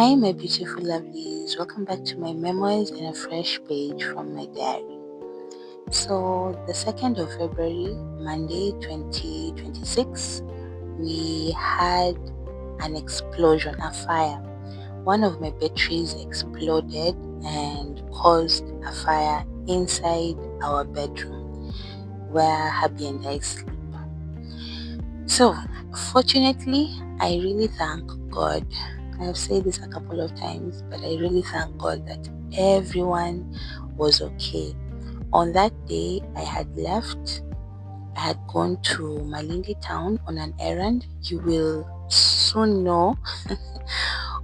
Hi, my beautiful lovelies. Welcome back to my memoirs and a fresh page from my diary. So, the 2nd of February, Monday 2026, we had an explosion, a fire. One of my batteries exploded and caused a fire inside our bedroom where hubby and I sleep. So, fortunately, I really thank God. I've said this a couple of times, but I really thank God that everyone was okay. On that day, I had left. I had gone to Malindi town on an errand. You will soon know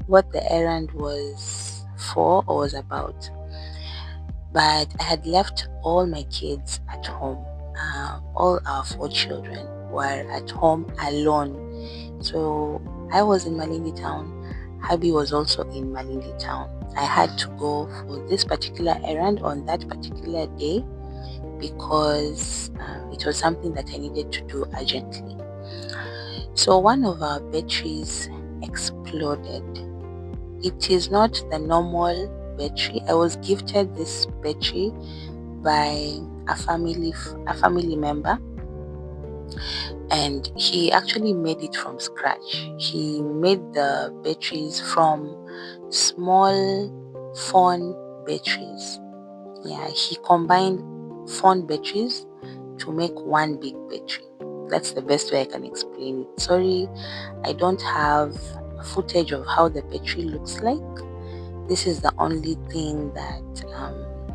what the errand was for or was about. But I had left all my kids at home. All our 4 children were at home alone. So I was in Malindi town. Hubby was also in Malindi town. I had to go for this particular errand on that particular day because it was something that I needed to do urgently. So one of our batteries exploded. It is not the normal battery. I was gifted this battery by a family member, and he actually made it from scratch. He made the batteries from small phone batteries. Yeah, he combined phone batteries to make one big battery. That's the best way I can explain it. Sorry, I don't have footage of how the battery looks like. This is the only thing that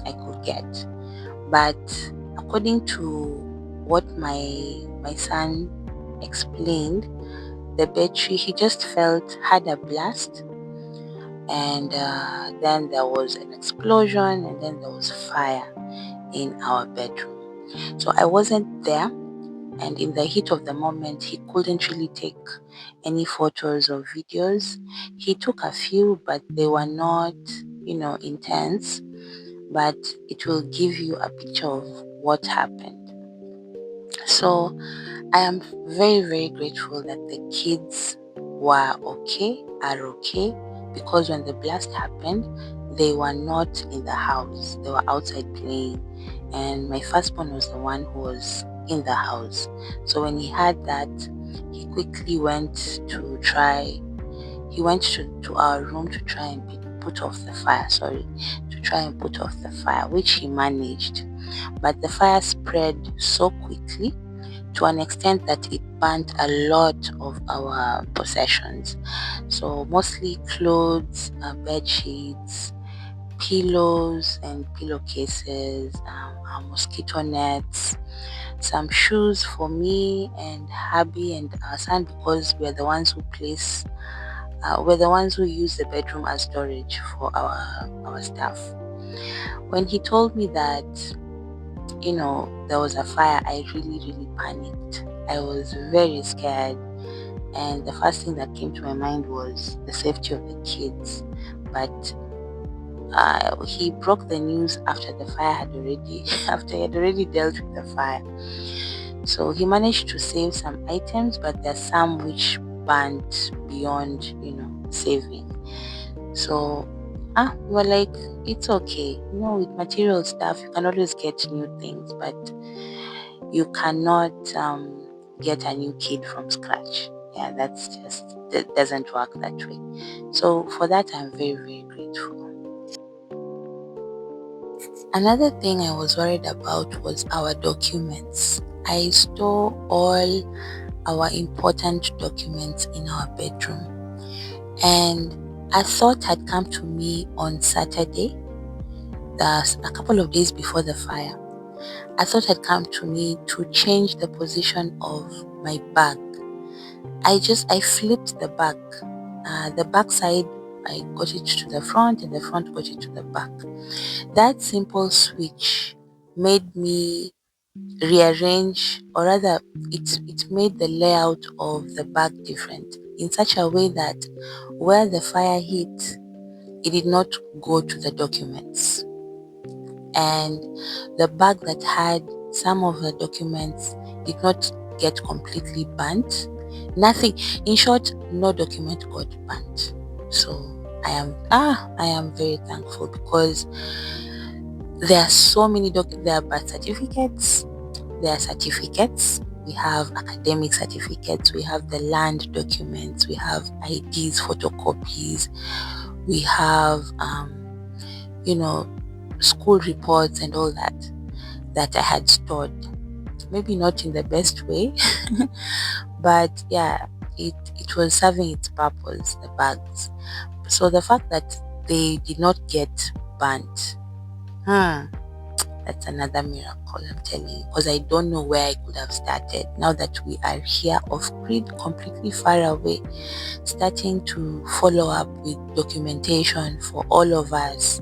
I could get. But according to what my son explained, the battery, he just felt had a blast, and then there was an explosion, and then there was fire in our bedroom. So I wasn't there, and in the heat of the moment, he couldn't really take any photos or videos. He took a few, but they were not, intense, but it will give you a picture of what happened. So I am very, very grateful that the kids are okay, because when the blast happened, they were not in the house. They were outside playing, and my firstborn was the one who was in the house. So when he had that, he quickly went to our room to try and put off the fire, which he managed. But the fire spread so quickly to an extent that it burnt a lot of our possessions. So mostly clothes, bed sheets, pillows and pillowcases, our mosquito nets, some shoes for me and hubby and our son, because we're the ones who use the bedroom as storage for our stuff. When he told me that there was a fire, I really, really panicked. I was very scared, and the first thing that came to my mind was the safety of the kids. But he broke the news after the fire after he had already dealt with the fire. So he managed to save some items, but there's some which burnt beyond, saving. So we were like, it's okay. With material stuff, you can always get new things, but you cannot get a new kid from scratch. Yeah, that doesn't work that way. So for that, I'm very, very grateful. Another thing I was worried about was our documents. I store all our important documents in our bedroom, and a thought had come to me on Saturday, a couple of days before the fire. A thought had come to me to change the position of my bag. I flipped the bag. The back side, I got it to the front, and the front got it to the back. That simple switch made me rearrange, or rather, it made the layout of the bag different in such a way that where the fire hit, it did not go to the documents. And the bag that had some of the documents did not get completely burnt. Nothing, in short, no document got burnt. So I am very thankful because there are so many there are birth certificates, there are certificates, we have academic certificates, we have the land documents, we have IDs, photocopies, we have school reports and all that I had stored. Maybe not in the best way, but yeah, it was serving its purpose, the bags. So the fact that they did not get burnt, that's another miracle, I'm telling you, because I don't know where I could have started. Now that we are here off grid, completely far away, starting to follow up with documentation for all of us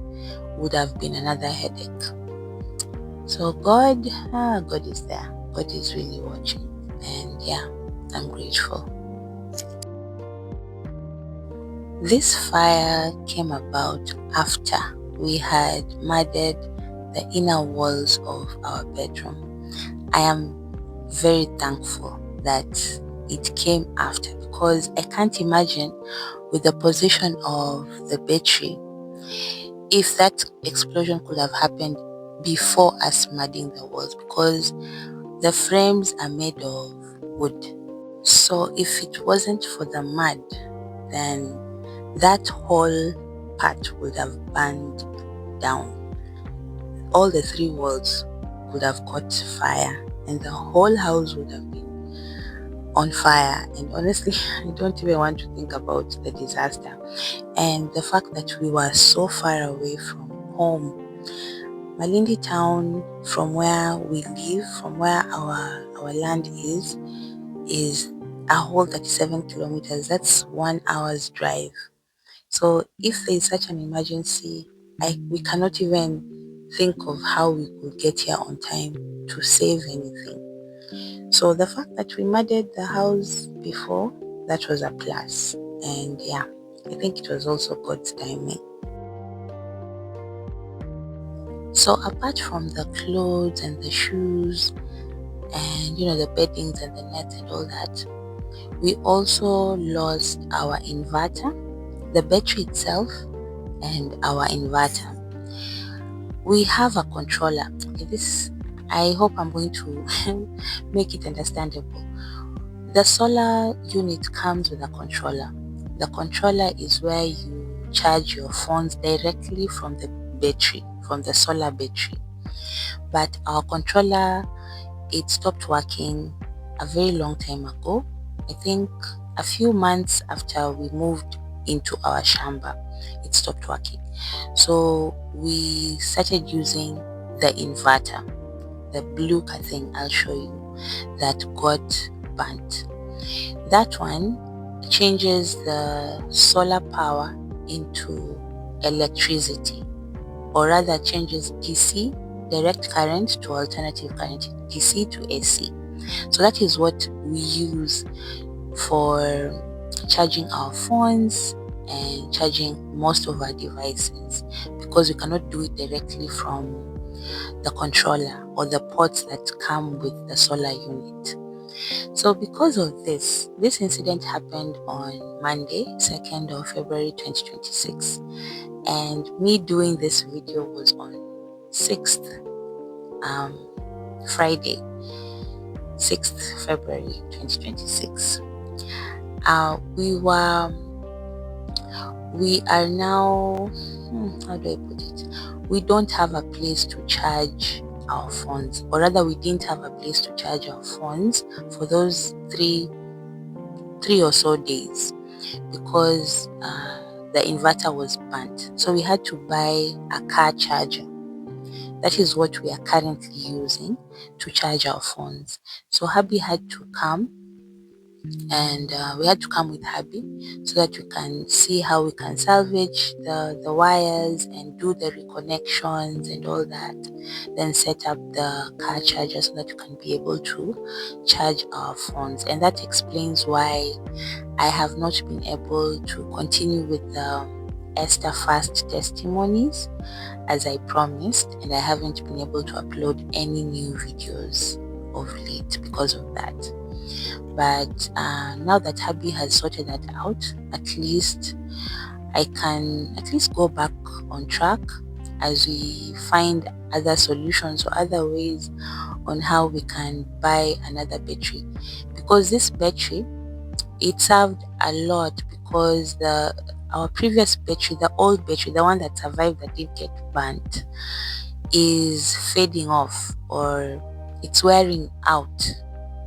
would have been another headache. So God is there. God is really watching, and yeah, I'm grateful. This fire came about after we had mudded the inner walls of our bedroom. I am very thankful that it came after, because I can't imagine, with the position of the battery, if that explosion could have happened before us mudding the walls, because the frames are made of wood. So if it wasn't for the mud, then that whole part would have burned down. All the 3 walls could have caught fire and the whole house would have been on fire. And honestly, I don't even want to think about the disaster. And the fact that we were so far away from home. Malindi town, from where we live, from where our land is a whole 37 kilometers. That's 1 hour's drive. So if there is such an emergency, we cannot even think of how we could get here on time to save anything. So the fact that we mudded the house before, that was a plus. And yeah, I think it was also God's timing. So apart from the clothes and the shoes and the beddings and the nets and all that, we also lost our inverter, the battery itself, and our inverter. We have a controller. This, I hope I'm going to make it understandable. The solar unit comes with a controller. The controller is where you charge your phones directly from the battery, from the solar battery. But our controller, it stopped working a very long time ago. I think a few months after we moved into our shamba, it stopped working. So we started using the inverter, the blue thing I'll show you, that got burnt. That one changes the solar power into electricity, or rather changes DC, direct current, to alternative current, DC to AC. So that is what we use for charging our phones and charging most of our devices, because we cannot do it directly from the controller or the ports that come with the solar unit. So because of this incident happened on Monday, 2nd of February 2026, and me doing this video was on 6th, Friday, 6th February 2026. We are now, how do I put it? We don't have a place to charge our phones, or rather we didn't have a place to charge our phones for those three or so days, because the inverter was burnt. So we had to buy a car charger. That is what we are currently using to charge our phones. So hubby had to come, and we had to come with hubby so that we can see how we can salvage the wires and do the reconnections and all that, then set up the car charger so that we can be able to charge our phones. And that explains why I have not been able to continue with the Esther Fast testimonies as I promised, and I haven't been able to upload any new videos of late because of that. But now that hubby has sorted that out, at least I can at least go back on track as we find other solutions or other ways on how we can buy another battery, because this battery, it served a lot, because the our previous battery, the old battery, the one that survived, that didn't get burnt, is fading off, or it's wearing out,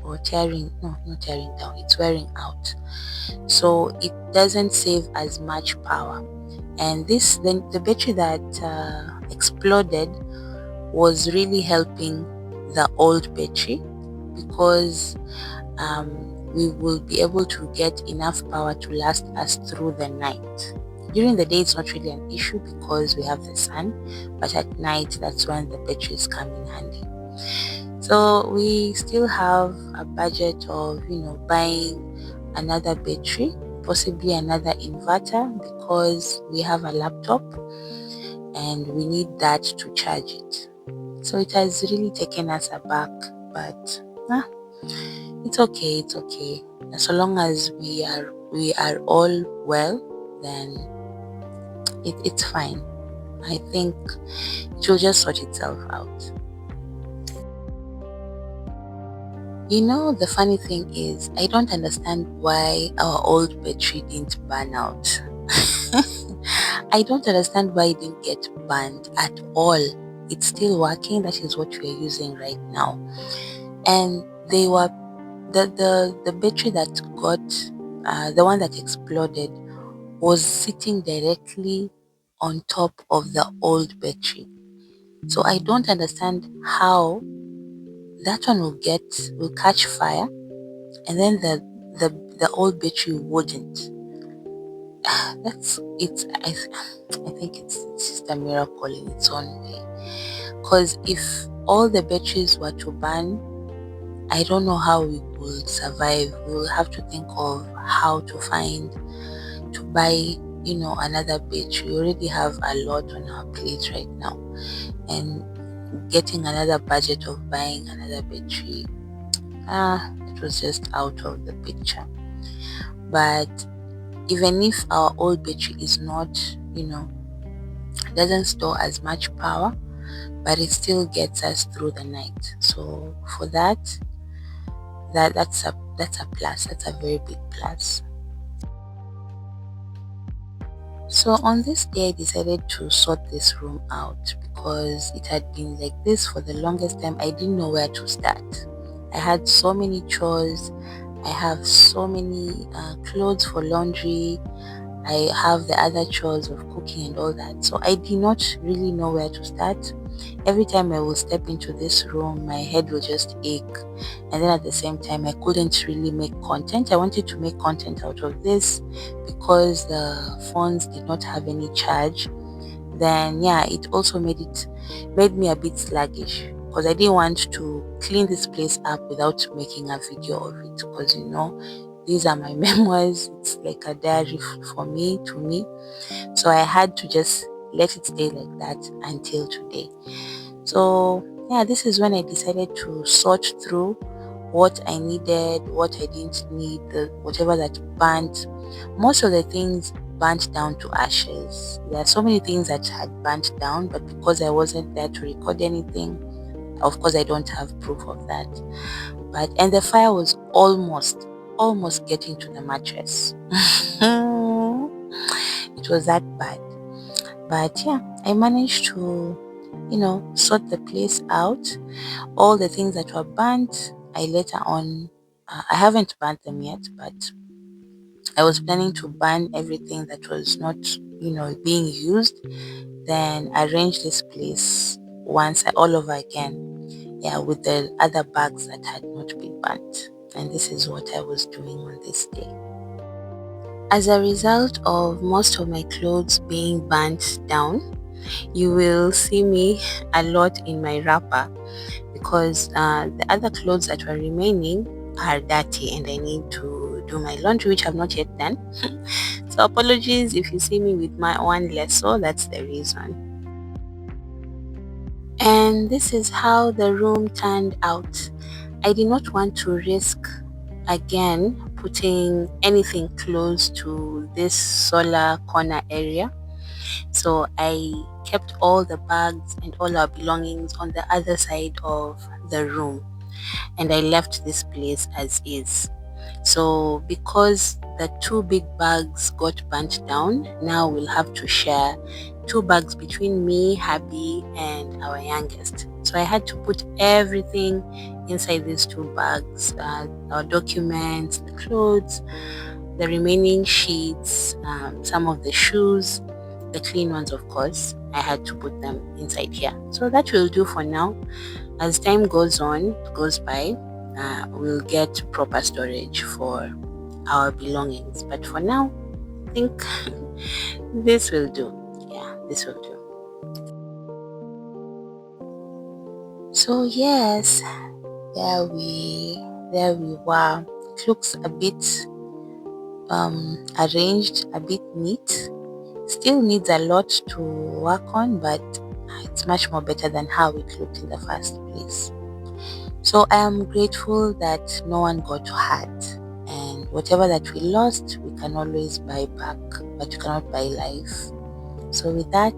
or tearing, no, not tearing down, it's wearing out. So it doesn't save as much power. And this, then the battery that exploded was really helping the old battery, because we will be able to get enough power to last us through the night. During the day, it's not really an issue because we have the sun, but at night, that's when the batteries come in handy. So we still have a budget of, buying another battery, possibly another inverter, because we have a laptop and we need that to charge it. So it has really taken us aback, but it's okay, it's okay. So long as we are all well, then it's fine. I think it will just sort itself out. The funny thing is, I don't understand why our old battery didn't burn out. I don't understand why it didn't get burned at all. It's still working. That is what we are using right now. And they were the battery that got the one that exploded was sitting directly on top of the old battery. So I don't understand how that one will catch fire, and then the old battery wouldn't. That's it's I think it's just a miracle in its own way. Because if all the batteries were to burn, I don't know how we would survive. We will have to think of how to buy, another battery. We already have a lot on our plate right now, and getting another budget of buying another battery, it was just out of the picture. But even if our old battery is not, doesn't store as much power, but it still gets us through the night. So for that's a plus. That's a very big plus. So on this day, I decided to sort this room out because it had been like this for the longest time. I didn't know where to start. I had so many chores. I have so many clothes for laundry. I have the other chores of cooking and all that. So I did not really know where to start. Every time I would step into this room, my head would just ache. And then at the same time, I couldn't really make content. I wanted to make content out of this because the phones did not have any charge. Then yeah, it also made me a bit sluggish, because I didn't want to clean this place up without making a video of it, because these are my memoirs. It's like a diary for me, to me. So I had to just let it stay like that until today. So yeah, this is when I decided to sort through what I needed, what I didn't need, whatever that burnt. Most of the things burnt down to ashes. There are so many things that had burnt down, but because I wasn't there to record anything, of course I don't have proof of that. And the fire was almost getting to the mattress. It was that bad. But yeah, I managed to, sort the place out. All the things that were burnt, I later on, I haven't burnt them yet, but I was planning to burn everything that was not, being used, then arrange this place all over again. Yeah, with the other bags that had not been burnt. And this is what I was doing on this day. As a result of most of my clothes being burnt down, you will see me a lot in my wrapper, because the other clothes that were remaining are dirty and I need to do my laundry, which I've not yet done. So apologies if you see me with my one less, so that's the reason. And this is how the room turned out. I did not want to risk again putting anything close to this solar corner area. So I kept all the bags and all our belongings on the other side of the room, and I left this place as is. So because the two big bags got burnt down, now we'll have to share two bags between me, Happy, and our youngest. So I had to put everything inside these two bags, our documents, the clothes, the remaining sheets, some of the shoes, the clean ones, of course. I had to put them inside here. So that will do for now. As time goes by, we'll get proper storage for our belongings. But for now, I think this will do. Yeah, this will do. So yes, there we were. It looks a bit arranged, a bit neat. Still needs a lot to work on, but it's much more better than how it looked in the first place. So I am grateful that no one got hurt, and whatever that we lost, we can always buy back, but we cannot buy life. So with that,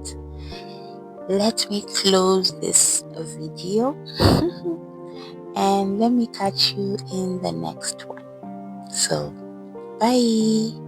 let me close this video and let me catch you in the next one. So bye.